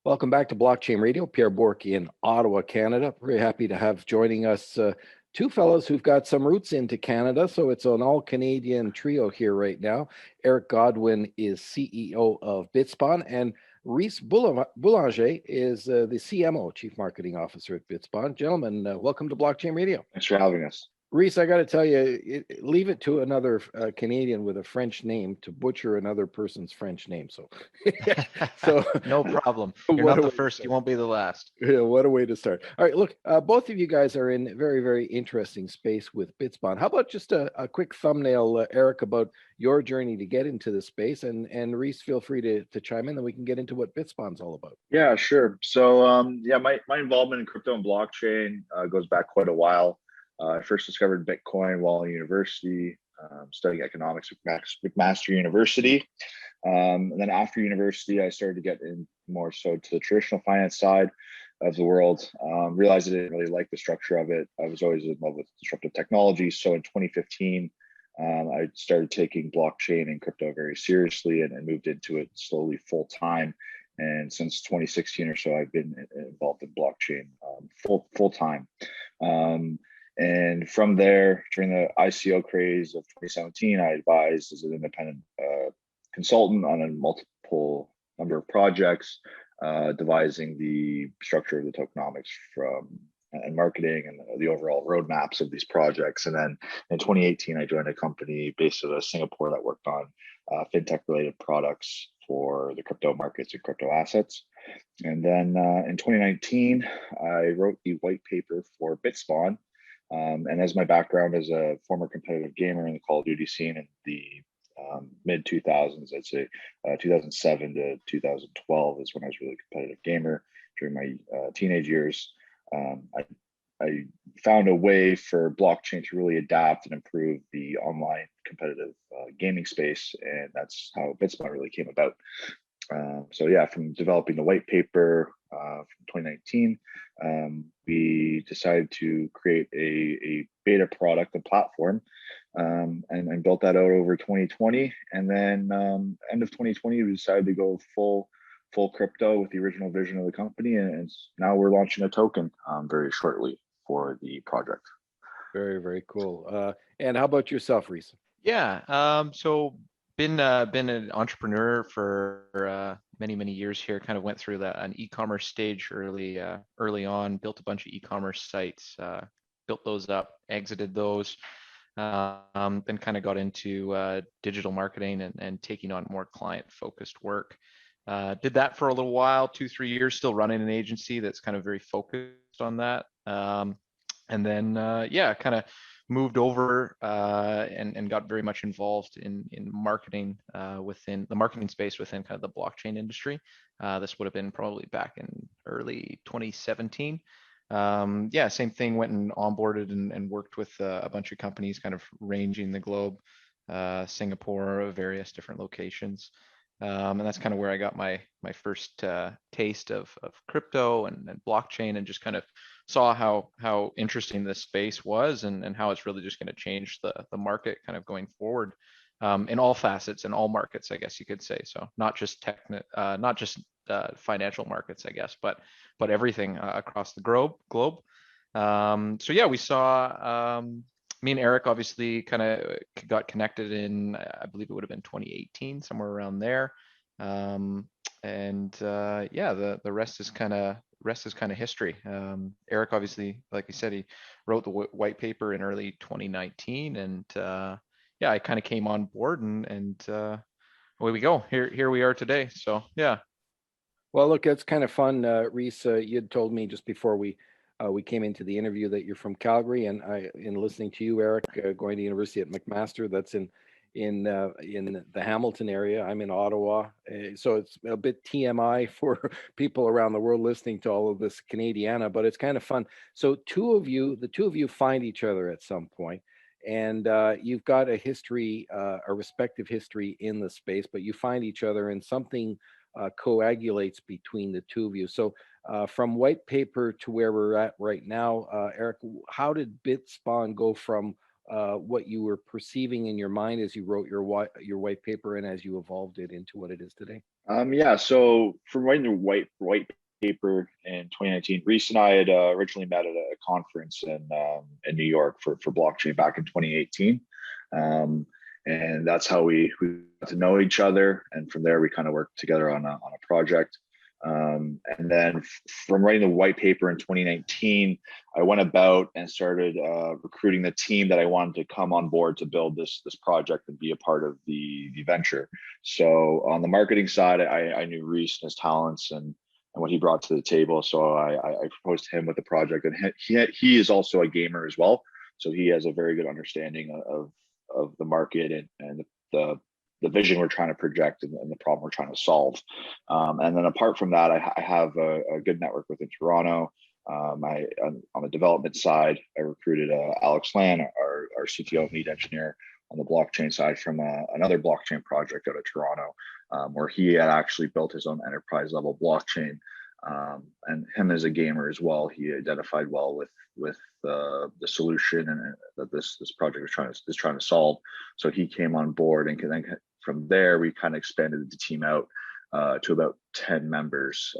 Welcome back to Blockchain Radio. Pierre Bourque in Ottawa, Canada. Very happy to have joining us two fellows who've got some roots into Canada. So it's an all-Canadian trio here right now. Eric Godwin is CEO of Bitspawn, and Rhys Boulanger is the CMO, Chief Marketing Officer at Bitspawn. Gentlemen, welcome to Blockchain Radio. Thanks for having us. Rhys, I got to tell you, leave it to another Canadian with a French name to butcher another person's French name. So, no problem. You're not the first. You won't be the last. Yeah, what a way to start. All right, look, both of you guys are in very, very interesting space with Bitspawn. How about just a quick thumbnail, Eric, about your journey to get into the space, and Rhys, feel free to chime in, then we can get into what Bitspawn's all about. Yeah, sure. So, my involvement in crypto and blockchain goes back quite a while. I first discovered Bitcoin while in university, studying economics at McMaster University. And then after university, I started to get in more so to the traditional finance side of the world. Realized I didn't really like the structure of it. I was always in love with disruptive technology. So in 2015, I started taking blockchain and crypto very seriously and moved into it slowly full time. And since 2016 or so, I've been involved in blockchain full time. And from there, during the ICO craze of 2017, I advised as an independent consultant on a multiple number of projects, devising the structure of the tokenomics and marketing and the overall roadmaps of these projects. And then in 2018, I joined a company based out of Singapore that worked on fintech-related products for the crypto markets and crypto assets. And then in 2019, I wrote the white paper for Bitspawn. And as my background as a former competitive gamer in the Call of Duty scene in the mid 2000s, I'd say 2007 to 2012 is when I was really a competitive gamer. During my teenage years, I found a way for blockchain to really adapt and improve the online competitive gaming space, and that's how Bitspawn really came about. From developing the white paper from 2019, we decided to create a beta product and platform, and built that out over 2020. And then end of 2020, we decided to go full crypto with the original vision of the company, and now we're launching a token very shortly for the project. Very, very cool. And how about yourself, Rhys? Yeah. So been an entrepreneur for many years here. Kind of went through an e-commerce stage early on. Built a bunch of e-commerce sites, built those up, exited those, then kind of got into digital marketing and taking on more client-focused work. Did that for a little while, 2-3 years, still running an agency that's kind of very focused on that. And then kind of moved over and got very much involved in marketing within the marketing space within kind of the blockchain industry. This would have been probably back in early 2017. Same thing, went and onboarded and worked with a bunch of companies kind of ranging the globe, Singapore, various different locations. And that's kind of where I got my first taste of crypto and blockchain, and just kind of saw how interesting this space was, and how it's really just going to change the market kind of going forward, in all facets and all markets, I guess you could say. So not just financial markets, I guess, but everything across the globe. We saw. Me and Eric obviously kind of got connected in, I believe it would have been 2018, somewhere around there. The rest is kind of history. Eric, obviously, like you said, he wrote the white paper in early 2019, and I kind of came on board, and away we go. Here we are today. So yeah. Well, look, it's kind of fun, Rhys. You had told me just before we came into the interview that you're from Calgary, and in listening to you, Eric, going to university at McMaster, that's in the Hamilton area. I'm in Ottawa, so it's a bit TMI for people around the world listening to all of this Canadiana, but it's kind of fun. So the two of you find each other at some point, and you've got a history, a respective history in the space, but you find each other, and something coagulates between the two of you. So from white paper to where we're at right now, Eric, how did Bitspawn go from what you were perceiving in your mind as you wrote your white paper and as you evolved it into what it is today? Yeah, so from writing the white paper in 2019, Rhys and I had originally met at a conference in New York for blockchain back in 2018. And that's how we got to know each other. And from there, we kind of worked together on a project. And then from writing the white paper in 2019, I went about and started recruiting the team that I wanted to come on board to build this project and be a part of the venture. So on the marketing side, I knew Rhys and his talents and what he brought to the table. So I proposed to him with the project, and he is also a gamer as well. So he has a very good understanding of the market and the vision we're trying to project and the problem we're trying to solve. And then apart from that, I have a good network within Toronto. On the development side, I recruited Alex Lan, our CTO and lead engineer on the blockchain side from another blockchain project out of Toronto, where he had actually built his own enterprise level blockchain. And him as a gamer as well, he identified well with the solution and that this project is trying to solve. So he came on board, and then from there we kind of expanded the team out to about 10 members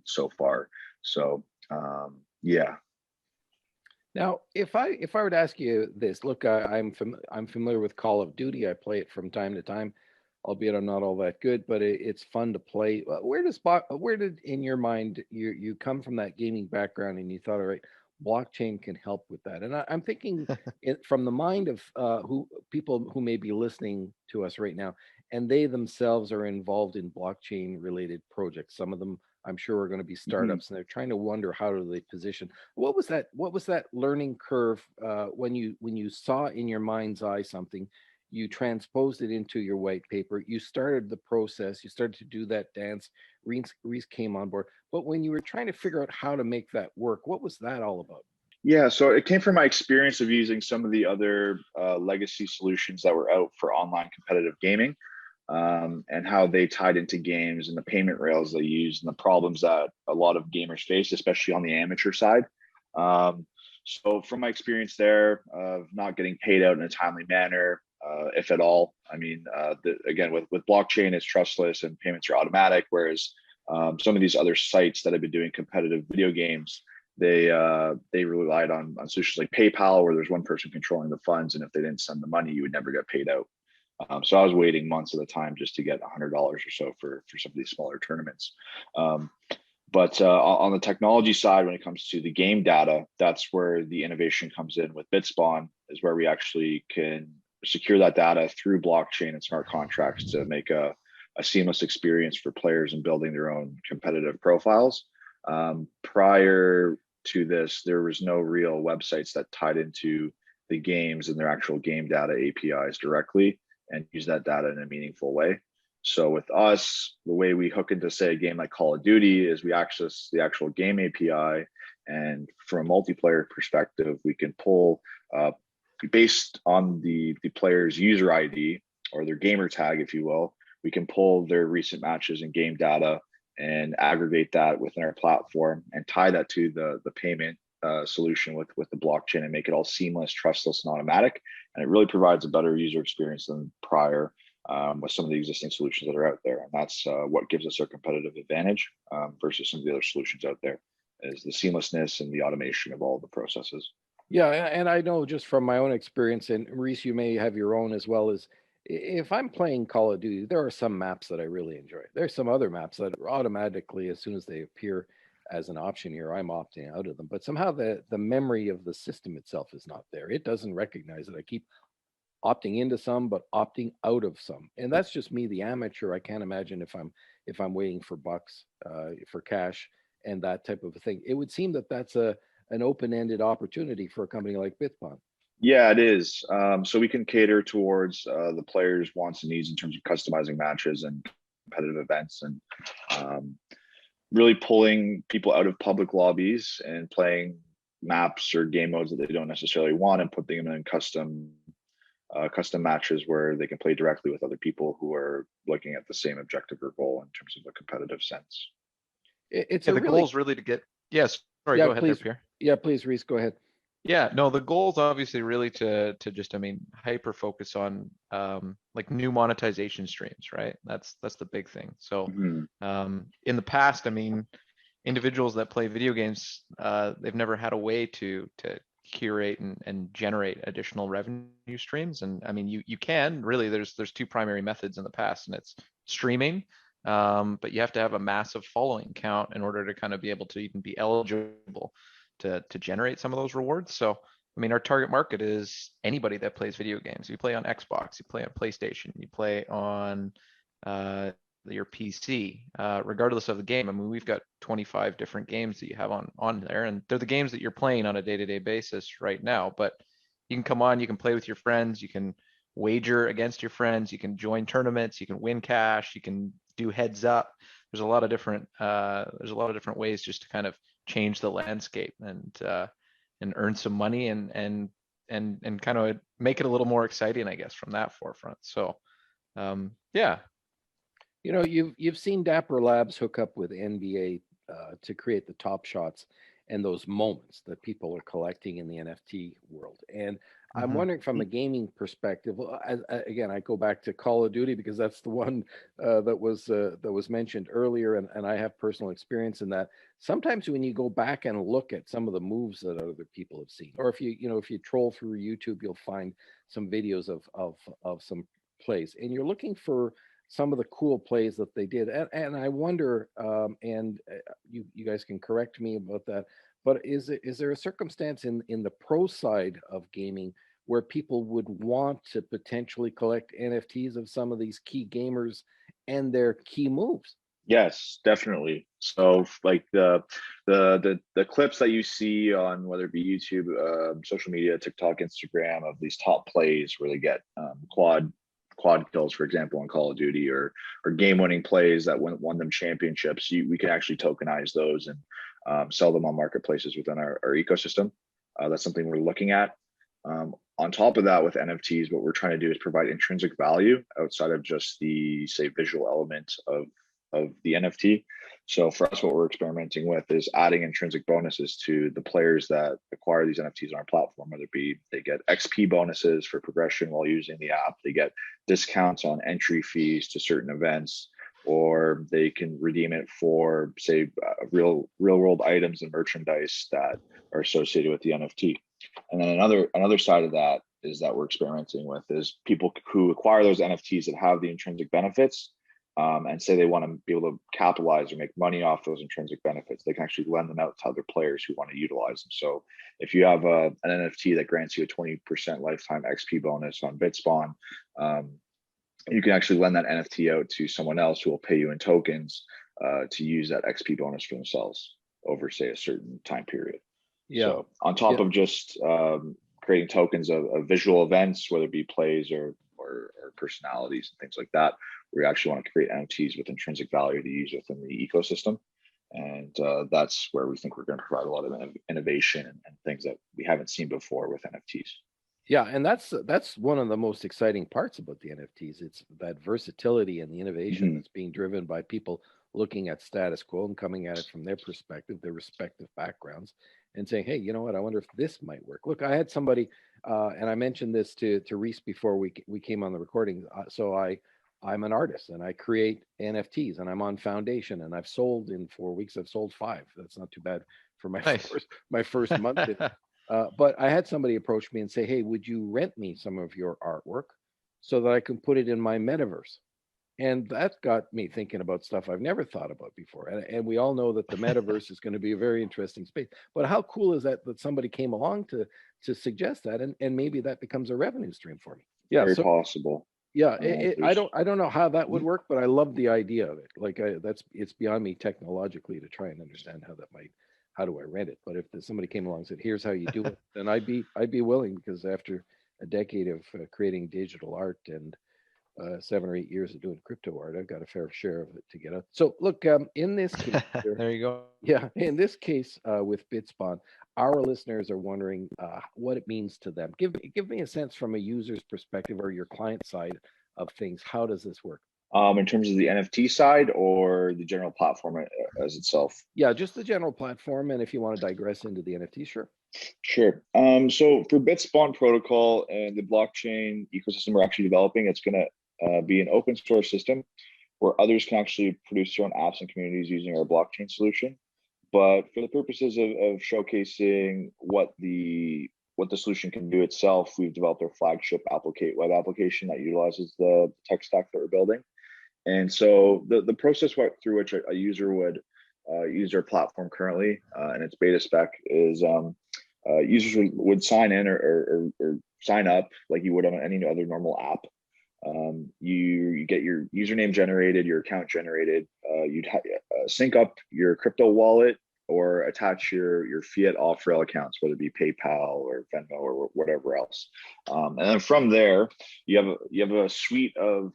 so far. So yeah. Now, if I were to ask you this, look, I'm familiar with Call of Duty. I play it from time to time, albeit I'm not all that good, but it's fun to play. Where did in your mind you come from that gaming background and you thought, all right, blockchain can help with that? And I'm thinking from the mind of people who may be listening to us right now, and they themselves are involved in blockchain related projects. Some of them I'm sure are going to be startups, and they're trying to wonder how do they position. What was that learning curve when you saw in your mind's eye something? You transposed it into your white paper. You started the process. You started to do that dance. Rhys came on board. But when you were trying to figure out how to make that work, what was that all about? Yeah, so it came from my experience of using some of the other legacy solutions that were out for online competitive gaming, and how they tied into games and the payment rails they used and the problems that a lot of gamers face, especially on the amateur side. So from my experience there of not getting paid out in a timely manner, if at all. I mean, again, with blockchain, it's trustless and payments are automatic, whereas some of these other sites that have been doing competitive video games, they relied on solutions like PayPal, where there's one person controlling the funds, and if they didn't send the money, you would never get paid out. So I was waiting months at a time just to get $100 or so for some of these smaller tournaments. But on the technology side, when it comes to the game data, that's where the innovation comes in with Bitspawn, is where we actually can secure that data through blockchain and smart contracts to make a seamless experience for players in building their own competitive profiles. Prior to this, there was no real websites that tied into the games and their actual game data APIs directly and use that data in a meaningful way. So with us, the way we hook into, say, a game like Call of Duty is we access the actual game API, and from a multiplayer perspective, we can pull based on the player's user ID or their gamer tag, if you will, we can pull their recent matches and game data and aggregate that within our platform and tie that to the payment solution with the blockchain and make it all seamless, trustless, and automatic. And it really provides a better user experience than prior with some of the existing solutions that are out there. And that's what gives us our competitive advantage versus some of the other solutions out there, is the seamlessness and the automation of all the processes. Yeah, and I know just from my own experience, and Rhys, you may have your own as well, as if I'm playing Call of Duty, there are some maps that I really enjoy. There's some other maps that automatically, as soon as they appear as an option here, I'm opting out of them. But somehow the memory of the system itself is not there. It doesn't recognize it. I keep opting into some, but opting out of some. And that's just me, the amateur. I can't imagine if I'm waiting for bucks, for cash and that type of a thing. It would seem that that's an open-ended opportunity for a company like Bitspawn. Yeah, it is. So we can cater towards the players' wants and needs in terms of customizing matches and competitive events, and really pulling people out of public lobbies and playing maps or game modes that they don't necessarily want, and putting them in custom matches where they can play directly with other people who are looking at the same objective or goal in terms of a competitive sense. It's the goal is really to get. Yes. Sorry, yeah, go ahead please, there, Pierre. Yeah, please, Rhys, go ahead. Yeah, no, the goal is obviously really to just, I mean, hyper focus on like new monetization streams, right? That's the big thing. So Mhm. in the past, I mean, individuals that play video games, they've never had a way to curate and generate additional revenue streams. And I mean, you can really, there's two primary methods in the past, and it's streaming, but you have to have a massive following count in order to kind of be able to even be eligible to generate some of those rewards. So I mean, our target market is anybody that plays video games. You play on Xbox, you play on PlayStation, you play on your PC, regardless of the game. I mean, we've got 25 different games that you have on there, and they're the games that you're playing on a day-to-day basis right now. But you can come on, you can play with your friends, you can wager against your friends, you can join tournaments, you can win cash, you can do heads up. There's a lot of different ways just to kind of change the landscape and earn some money and kind of make it a little more exciting, I guess, from that forefront. So yeah. You know, you've seen Dapper Labs hook up with NBA to create the top shots and those moments that people are collecting in the NFT world. And I'm Mhm. wondering, from a gaming perspective, again, I go back to Call of Duty because that's the one that was mentioned earlier, and I have personal experience in that. Sometimes when you go back and look at some of the moves that other people have seen, or if you troll through YouTube, you'll find some videos of some plays, and you're looking for some of the cool plays that they did. And I wonder, and you guys can correct me about that, but is there a circumstance in the pro side of gaming where people would want to potentially collect NFTs of some of these key gamers and their key moves? Yes, definitely. So like the clips that you see on whether it be YouTube, social media, TikTok, Instagram, of these top plays where they get quad kills, for example, on Call of Duty, or game winning plays that won them championships. We can actually tokenize those and sell them on marketplaces within our ecosystem. That's something we're looking at. On top of that, with NFTs, what we're trying to do is provide intrinsic value outside of just the, say, visual element of the NFT. So for us, what we're experimenting with is adding intrinsic bonuses to the players that acquire these NFTs on our platform, whether it be they get XP bonuses for progression while using the app, they get discounts on entry fees to certain events, or they can redeem it for, say, real world items and merchandise that are associated with the NFT. And then another side of that is that we're experimenting with is people who acquire those NFTs that have the intrinsic benefits, and say they want to be able to capitalize or make money off those intrinsic benefits. They can actually lend them out to other players who want to utilize them. So if you have an NFT that grants you a 20% lifetime XP bonus on Bitspawn, you can actually lend that NFT out to someone else who will pay you in tokens to use that XP bonus for themselves over, say, a certain time period. Yeah. So on top of just creating tokens of visual events, whether it be plays or personalities and things like that, we actually want to create NFTs with intrinsic value to use within the ecosystem. And that's where we think we're going to provide a lot of innovation and things that we haven't seen before with NFTs. Yeah, and that's one of the most exciting parts about the NFTs. It's that versatility and the innovation that's being driven by people looking at status quo and coming at it from their perspective, their respective backgrounds, and saying, "Hey, you know what? I wonder if this might work." Look, I had somebody, and I mentioned this to Rhys before we came on the recording. So I'm an artist and I create NFTs, and I'm on Foundation, and I've sold in 4 weeks. I've sold 5. That's not too bad for my Nice. my first month. But I had somebody approach me and say, "Hey, would you rent me some of your artwork so that I can put it in my metaverse?" And that got me thinking about stuff I've never thought about before. And we all know that the metaverse is going to be a very interesting space. But how cool is that somebody came along to suggest that, and maybe that becomes a revenue stream for me? Yeah. Very So possible. yeah, I don't know how that would Mhm. work, but I love the idea of it. Like it's beyond me technologically to try and understand how that might. How do I rent it? But if somebody came along and said, "Here's how you do it," then I'd be willing, because after a decade of creating digital art and 7 or 8 years of doing crypto art, I've got a fair share of it to get out. So look, in this case, There you go. yeah, in this case with Bitspawn, our listeners are wondering what it means to them. Give me a sense from a user's perspective or your client side of things. How does this work? In terms of the NFT side or the general platform as itself? Yeah, just the general platform, and if you want to digress into the NFT, sure. Sure. So for Bitspawn protocol and the blockchain ecosystem we're actually developing, it's going to be an open source system where others can actually produce their own apps and communities using our blockchain solution. But for the purposes of showcasing what the solution can do itself, we've developed our flagship web application that utilizes the tech stack that we're building. And so the process through which a user would use our platform currently, and its beta spec is users would sign in or sign up like you would on any other normal app. You get your username generated, your account generated. You'd sync up your crypto wallet or attach your fiat off-rail accounts, whether it be PayPal or Venmo or whatever else. And then from there, you have a suite of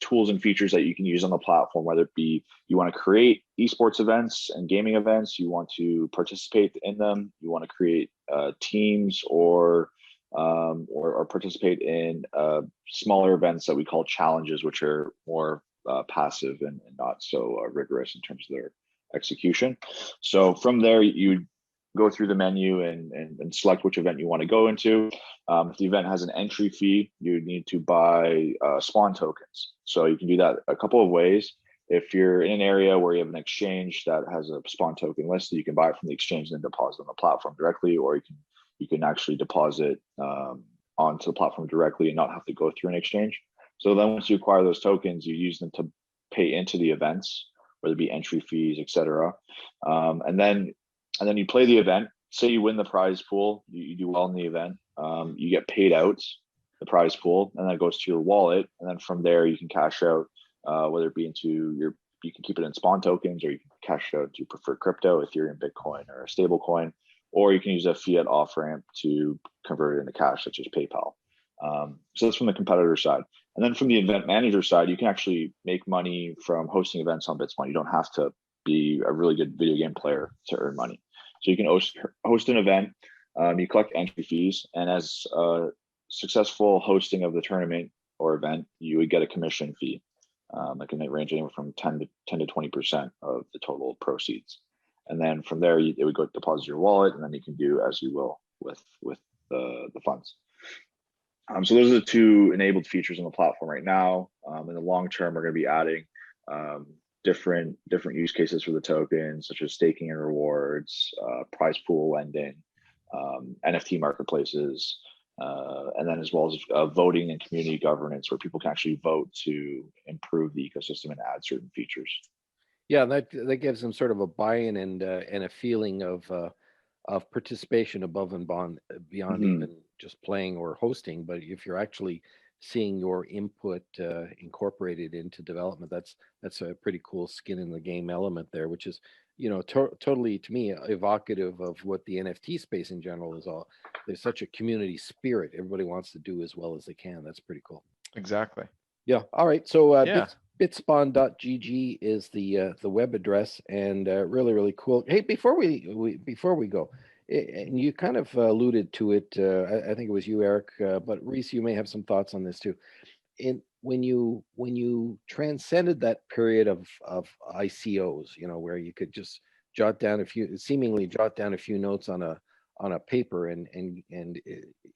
tools and features that you can use on the platform, whether it be you want to create esports events and gaming events, you want to participate in them, you want to create teams or participate in smaller events that we call challenges, which are more passive and not so rigorous in terms of their execution. So from there, you go through the menu and select which event you want to go into. If the event has an entry fee, you need to buy spawn tokens. So you can do that a couple of ways. If you're in an area where you have an exchange that has a spawn token listed, you can buy it from the exchange and then deposit on the platform directly, or you can actually deposit onto the platform directly and not have to go through an exchange. So then once you acquire those tokens, you use them to pay into the events, whether it be entry fees, etc. And then you play the event. Say you win the prize pool, you do well in the event, you get paid out the prize pool, and that goes to your wallet. And then from there, you can cash out, whether it be you can keep it in spawn tokens, or you can cash out to preferred crypto, Ethereum, Bitcoin, or a stable coin, or you can use a fiat off ramp to convert it into cash, such as PayPal. So that's from the competitor side. And then from the event manager side, you can actually make money from hosting events on Bitspawn. You don't have to be a really good video game player to earn money. So you can host an event, you collect entry fees, and as a successful hosting of the tournament or event, you would get a commission fee. That can range anywhere from 10 to 20% of the total proceeds. And then from there, it would go deposit your wallet, and then you can do as you will with the funds. So those are the two enabled features on the platform right now. In the long term, we're going to be adding different use cases for the tokens, such as staking and rewards, prize pool lending, NFT marketplaces, and then as well as voting and community governance, where people can actually vote to improve the ecosystem and add certain features. Yeah, that gives them sort of a buy-in and a feeling of participation above and beyond even just playing or hosting. But if you're actually seeing your input incorporated into development, that's a pretty cool skin in the game element there, which is totally, to me, evocative of what the NFT space in general is all. There's such a community spirit. Everybody wants to do as well as they can. That's pretty cool. Exactly. Yeah. All right. So Yeah. Bitspawn.gg is the web address, and really, really cool. Hey, before we go, and you kind of alluded to it. I think it was you, Eric, but Rhys, you may have some thoughts on this too. When you transcended that period of ICOs, where you could just seemingly jot down a few notes on a paper and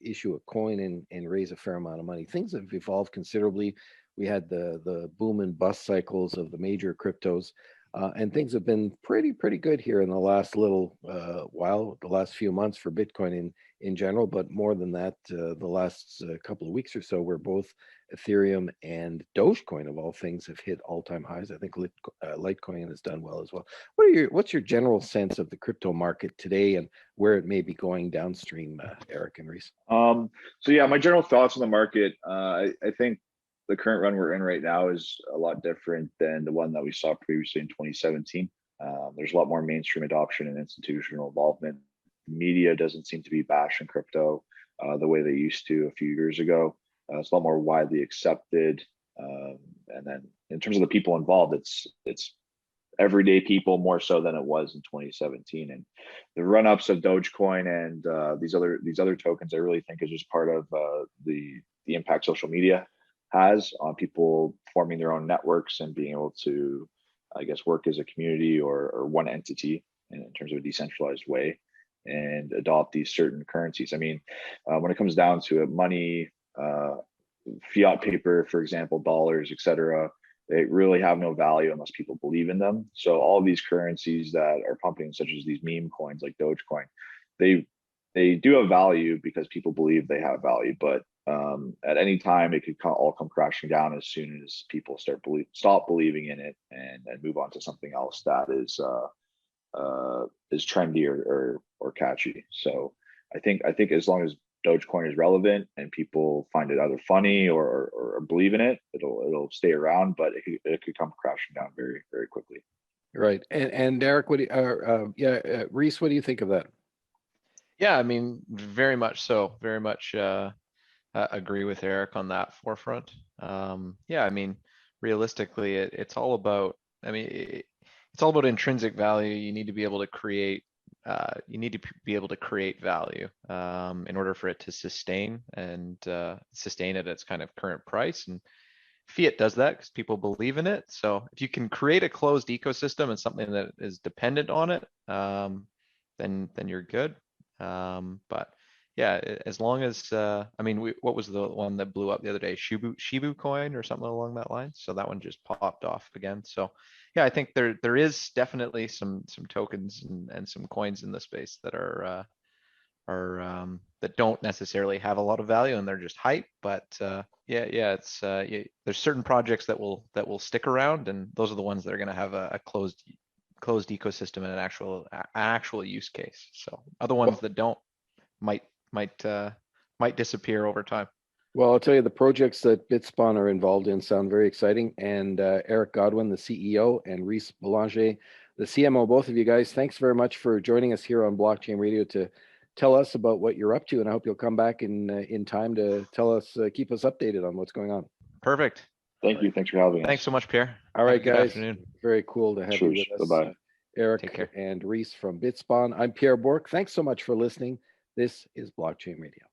issue a coin and raise a fair amount of money. Things have evolved considerably. We had the boom and bust cycles of the major cryptos, and things have been pretty good here in the last little while, the last few months for Bitcoin in general, but more than that, the last couple of weeks or so, where both Ethereum and Dogecoin, of all things, have hit all-time highs. I think Litecoin has done well as well. What's your general sense of the crypto market today and where it may be going downstream, Eric and Rhys? So yeah, my general thoughts on the market. I think the current run we're in right now is a lot different than the one that we saw previously in 2017. There's a lot more mainstream adoption and institutional involvement. Media doesn't seem to be bashing crypto the way they used to a few years ago. It's a lot more widely accepted. And then in terms of the people involved, it's everyday people more so than it was in 2017. And the run-ups of Dogecoin and these other tokens, I really think is just part of the impact social media has on people forming their own networks and being able to, I guess, work as a community or one entity in terms of a decentralized way. and adopt these certain currencies. I mean, when it comes down to it, money, fiat paper, for example, dollars, etc., they really have no value unless people believe in them. So all of these currencies that are pumping, such as these meme coins like Dogecoin, they do have value because people believe they have value. But at any time, it could all come crashing down as soon as people stop believing in it and move on to something else that is trendy or catchy. So I think as long as Dogecoin is relevant and people find it either funny or believe in it, it'll stay around, but it could come crashing down very, very quickly. Right. And Derek, Rhys, what do you think of that? Yeah, I mean, very much so. Very much agree with Eric on that forefront. Yeah, I mean, realistically, it's all about. I mean, it's all about intrinsic value. You need to be able to create. You need to be able to create value in order for it to sustain and sustain at its kind of current price. And fiat does that because people believe in it. So if you can create a closed ecosystem and something that is dependent on it, then you're good. But yeah, as long as I mean, what was the one that blew up the other day? Shibu coin or something along that line. So that one just popped off again. So yeah, I think there is definitely some tokens and some coins in the space that are that don't necessarily have a lot of value and they're just hype. But it's there's certain projects that will stick around, and those are the ones that are going to have a closed ecosystem and an actual use case. So other ones that don't might disappear over time. Well, I'll tell you, the projects that Bitspawn are involved in sound very exciting. And Eric Godwin, the CEO, and Rhys Boulanger, the CMO, both of you guys, thanks very much for joining us here on Blockchain Radio to tell us about what you're up to. And I hope you'll come back in time to tell us, keep us updated on what's going on. Perfect. Thank you. Thanks for having us. Thanks so much, Pierre. All right, guys. Afternoon. Very cool to have you with us. Bye-bye. Eric and Rhys from Bitspawn. I'm Pierre Bourque. Thanks so much for listening. This is Blockchain Radio.